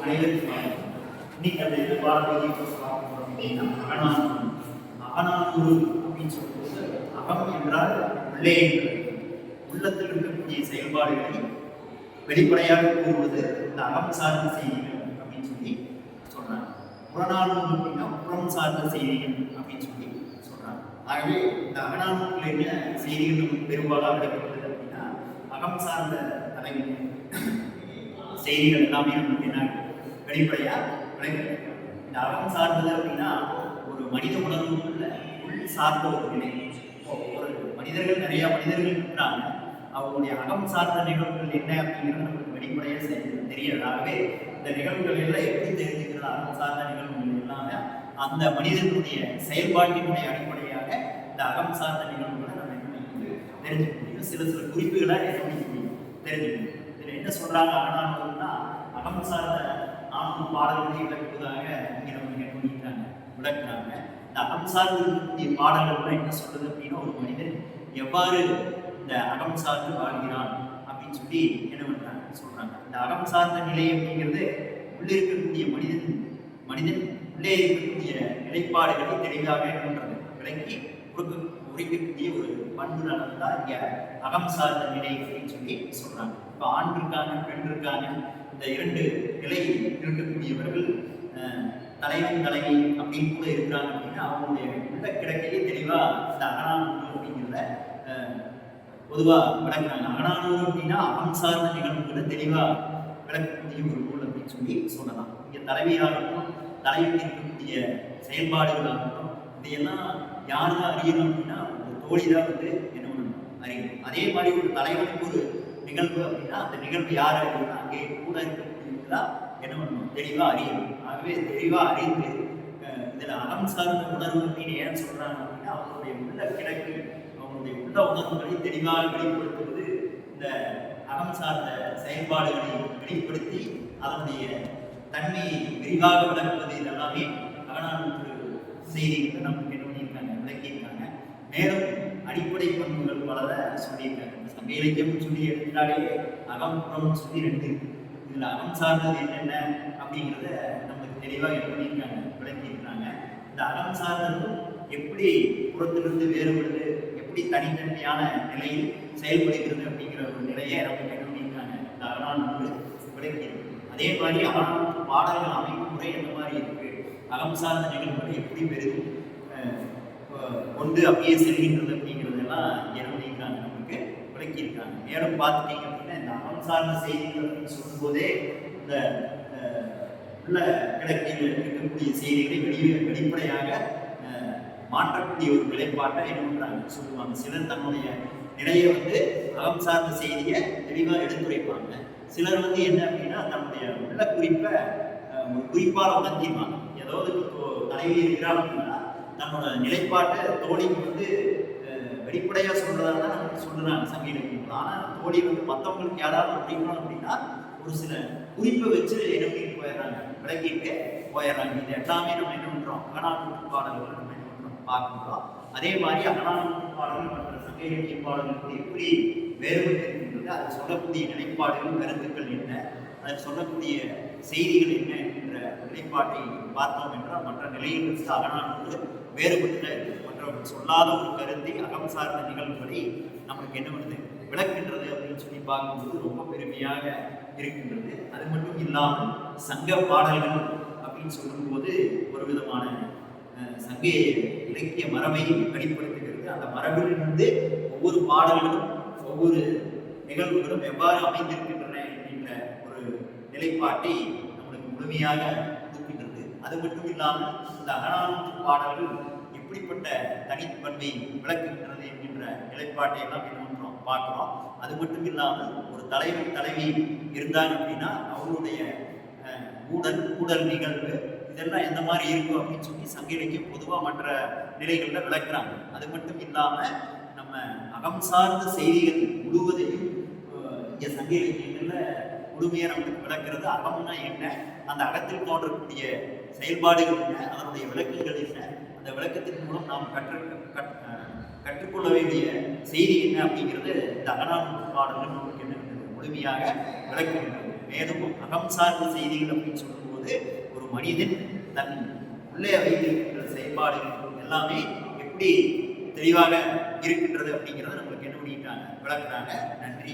அனைவருக்கும் இன்னைக்கு அந்த எதிர்பார்ப்பு அப்படின்னா அகநானூறு அப்படின்னு சொல்லும்போது அகம் என்றால் உள்ளே உள்ளத்தில் இருக்கக்கூடிய செயல்பாடுகளை வெளிப்படையாக கூறுவது இந்த அகம் சார்ந்த செய்திகள் அப்படின்னு சொல்லி சொல்றாங்க. புறநானூறு அப்படின்னா புறம் சார்ந்த செய்திகள் அப்படின்னு சொல்லி சொல்றாங்க. ஆகவே இந்த அகநானூற்றில் என்ன செய்திகள் நமக்கு பெரும்பாலாக விளக்கப்படுது அப்படின்னா அகம் சார்ந்த தலைமையில் செய்திகள் எல்லாமே நமக்கு என்ன வெளிப்படையா விளக்கு. இந்த அகம் சார்ந்தது அப்படின்னா ஒரு மனித உணர்வுக்குள்ள உள் சார்ந்த ஒரு நிலை. ஒரு மனிதர்கள் நிறைய மனிதர்கள் இருக்கிறாங்க, அவங்களுடைய அகம் சார்ந்த நிகழ்வுகள் என்ன அப்படிங்கிறது நமக்கு வெளிப்படையாக தெரியாது. ஆகவே இந்த நிகழ்வுகள் எல்லாம் எப்படி தெரிஞ்சுக்கிறது? அகம் சார்ந்த நிகழ்வுகள் எல்லாமே அந்த மனிதனுடைய செயல்பாட்டினுடைய அடிப்படையாக இந்த அகம் சார்ந்த நிகழ்வுகளை நம்ம என்ன தெரிஞ்சுக்க முடியும். சில குறிப்புகளை என்ன முடியும் தெரிஞ்சுக்க முடியும். இதில் என்ன சொல்றாங்க அகநானூறுனா அகம் சார்ந்த 4 பாடல்களை விளக்குவதாக இங்கே நம்ம என்ன பண்ணிட்டாங்க விளக்குறாங்க. இந்த அகம் சார்ந்து இருக்கக்கூடிய பாடல்கள் என்ன சொல்றது அப்படின்னா ஒரு மனிதன் எவ்வாறு இந்த அகம் சார்ந்து வாழ்கிறான் அப்படின்னு சொல்லி என்ன பண்றாங்க சொல்றாங்க. இந்த அகம் சார்ந்த நிலை அப்படிங்கிறது உள்ளே இருக்கக்கூடிய மனிதன் உள்ளே இருக்கக்கூடிய நிலைப்பாடுகளை தெளிவாக என்ன பண்றது விளக்கி உரைக்கக்கூடிய ஒரு பண்பு நலன் தான் இங்க அகம் சார்ந்த நிலை அப்படின்னு சொல்லி சொல்றாங்க. இப்போ ஆண் இருக்காங்க, பெண் இருக்காங்க, இந்த 2 நிலையில் இருக்கக்கூடியவர்கள் தலைவன் தலைவி அப்படின்னு கூட இருக்கிறாங்க அப்படின்னா அவங்களுடைய உள்ள கிடக்கையே தெளிவா இந்த அகநானூறு அப்படிங்கிறத பொதுவாக விளக்குறாங்க. அகநானூறு அப்படின்னா அகம் சார்ந்த நிகழ்வுகளை தெளிவா விளக்கக்கூடிய ஒரு நூல் அப்படின்னு சொல்லி சொல்லலாம். இங்கே தலைவியாகட்டும், தலைவிக்கு இருக்கக்கூடிய செயல்பாடுகளாகட்டும், இதையெல்லாம் யார் தான் அறியணும் அப்படின்னா ஒரு தோழி தான் என்ன பண்ணணும் அறியணும். அதே மாதிரி ஒரு தலைவனுக்கு ஒரு நிகழ்வு அப்படின்னா அந்த நிகழ்வு யார் அறியணும், அங்கே கூட இருக்கக்கூடியவங்களா என்ன பண்ணணும் தெளிவா அறியணும். ஆகவே தெளிவா அறிந்து இதில் அகம் சார்ந்த உணர்வு அப்படின்னு ஏன் சொல்றாங்க அப்படின்னா அவங்களுடைய உள்ள கிடக்கு, அவங்களுடைய உள்ள உணர்வுகளை தெளிவாக வெளிப்படுத்துவது இந்த அகம் சார்ந்த செயல்பாடுகளை வெளிப்படுத்தி அதனுடைய தன்மையை விரிவாக விளக்குவது இதெல்லாமே அகநானூறு செய்திகள் நமக்கு என்ன பண்ணியிருக்காங்க விளக்கியிருக்காங்க. மேலும் அடிப்படை பண்புகள் பலரை சொல்லியிருக்காங்க. சங்க இலக்கியம் சொல்லி எடுத்தாலே அகம் புறம் சொல்லி 2 இருக்கு. இதில் அகம் சார்ந்தது என்னென்ன அப்படிங்கிறத நமக்கு தெளிவாக என்ன பண்ணியிருக்காங்க விளக்கியிருக்காங்க. இந்த அகம் சார்ந்தது எப்படி புறத்திலிருந்து வேறுபடுது, எப்படி தனித்தன்மையான நிலையில் செயல்படுகிறது அப்படிங்கிற ஒரு நிலையை நமக்கு என்ன பண்ணியிருக்காங்க இந்த அகநானூறு விளக்கியிருக்கு. அதே மாதிரி அகநானூறு பாடல்கள் அமைப்பு முறை எந்த மாதிரி இருக்கு, அகம் சார்ந்த நிகழ்வுகளை எப்படி பெருது கொண்டு அப்படியே செல்கின்றது அப்படிங்கிறதெல்லாம் என்ன பண்ணியிருக்காங்க நமக்கு விளக்கியிருக்காங்க. மேலும் பார்த்துட்டீங்க அப்படின்னா இந்த அகம் சார்ந்த செய்திகள் அப்படின்னு சொல்லும்போதே இந்த உள்ள கிடக்கையில் இருக்கக்கூடிய செய்திகளை வெளிப்படையாக மாற்றக்கூடிய ஒரு நிலைப்பாட்டை என்ன பண்றாங்க சொல்லுவாங்க. சிலர் தன்னுடைய நிலையை அகம் சார்ந்த செய்தியை தெளிவாக எடுத்துரைப்பாங்க. சிலர் என்ன அப்படின்னா தன்னுடைய உள்ள குறிப்பை ஒரு குறிப்பால் உணர்த்திடுவாங்க. ஏதாவது இப்போ தலைவி இருக்கிறார் அப்படின்னா நம்மளோட நிலைப்பாட்டை தோழிக்கு வெளிப்படையாக சொல்றதா தான் நமக்கு சொல்றாங்க சங்க இலக்கியங்கள். ஆனால் தோழி மற்றவங்களுக்கு யாராவது அப்படின்னா அப்படின்னா ஒரு சில குறிப்பை வச்சு என்ன பண்ணிட்டு போயிடுறாங்க, விளக்கிட்டு போயிடுறாங்க. இது எல்லாமே நம்ம என்ன பண்றோம் அகநானூறு பாடல்கள் நம்ம என்ன பண்றோம் பார்க்கின்றோம். அதே மாதிரி அகநானூறு பாடல்கள் மற்ற சங்க இலக்கிய பாடல்களுக்கு எப்படி வேறுபட்டு இருக்கின்றது, அதை சொல்லக்கூடிய நிலைப்பாடுகள் கருத்துக்கள் என்ன, அதை சொல்லக்கூடிய செய்திகள் என்ன என்கின்ற நிலைப்பாட்டை பார்த்தோம் என்றால் மற்ற நிலையிலிருந்து அகநானூறு வேறுபட்டு மற்றவர்கள் சொல்லாத ஒரு கருத்தை அகம் சார்ந்த நிகழ்வுகளை நமக்கு என்ன பண்ணுது விளக்கின்றது அப்படின்னு சொல்லி பார்க்கும்போது ரொம்ப பெருமையாக இருக்கின்றது. அது மட்டும் இல்லாமல் சங்க பாடல்கள் அப்படின்னு சொல்லும்போது ஒரு விதமான சங்க இலக்கிய மரபை வெளிப்படுத்துகிறது. அந்த மரபிலிருந்து ஒவ்வொரு பாடல்களும் ஒவ்வொரு நிகழ்வுகளும் எவ்வாறு அமைந்திருக்கின்றன என்கின்ற ஒரு நிலைப்பாட்டை நம்மளுக்கு முழுமையாக கொடுக்கின்றது. அது மட்டும் இல்லாமல் இந்த அகநானூறு பாடல்கள் எப்படிப்பட்ட தனிப்பண்பை விளக்குகின்றது என்கின்ற நிலைப்பாட்டை எல்லாம் என்ன பண்றோம் பார்க்கிறோம். அது மட்டும் இல்லாமல் ஒரு தலைவன் தலைவி இருந்தாங்க அப்படின்னா அவங்களுடைய கூடல் நிகழ்வு இதெல்லாம் எந்த மாதிரி இருக்கும் அப்படின்னு சொல்லி சங்க இலக்கியம் பொதுவாக மற்ற நிலைகளில் விளக்குறாங்க. அது மட்டும் இல்லாமல் நம்ம அகம் சார்ந்த செய்திகள் முழுவதையும் இங்கே சங்க இலக்கியங்களில் முழுமையாக நமக்கு விளக்குறது. அகம்னா என்ன, அந்த அகத்தில் தோன்றக்கூடிய செயல்பாடுகள் என்ன, அதனுடைய விளக்குகள் என்ன, அந்த விளக்கத்தின் மூலம் நாம் கற்றுக்கொள்ள வேண்டிய செய்தி என்ன அப்படிங்கிறது இந்த அகநானூறு பாடல்கள் நமக்கு என்ன முழுமையாக விளக்குகின்றது. மேலும் அகம் சார்ந்த செய்திகள் அப்படின்னு சொல்லும்போது ஒரு மனிதன் தன் உள்ளே வைத்திருக்கின்ற செயல்பாடுகள் எல்லாமே எப்படி தெளிவாக இருக்கின்றது அப்படிங்கிறத நம்மளுக்கு என்ன பண்ணிட்டாங்க விளக்குறாங்க. நன்றி.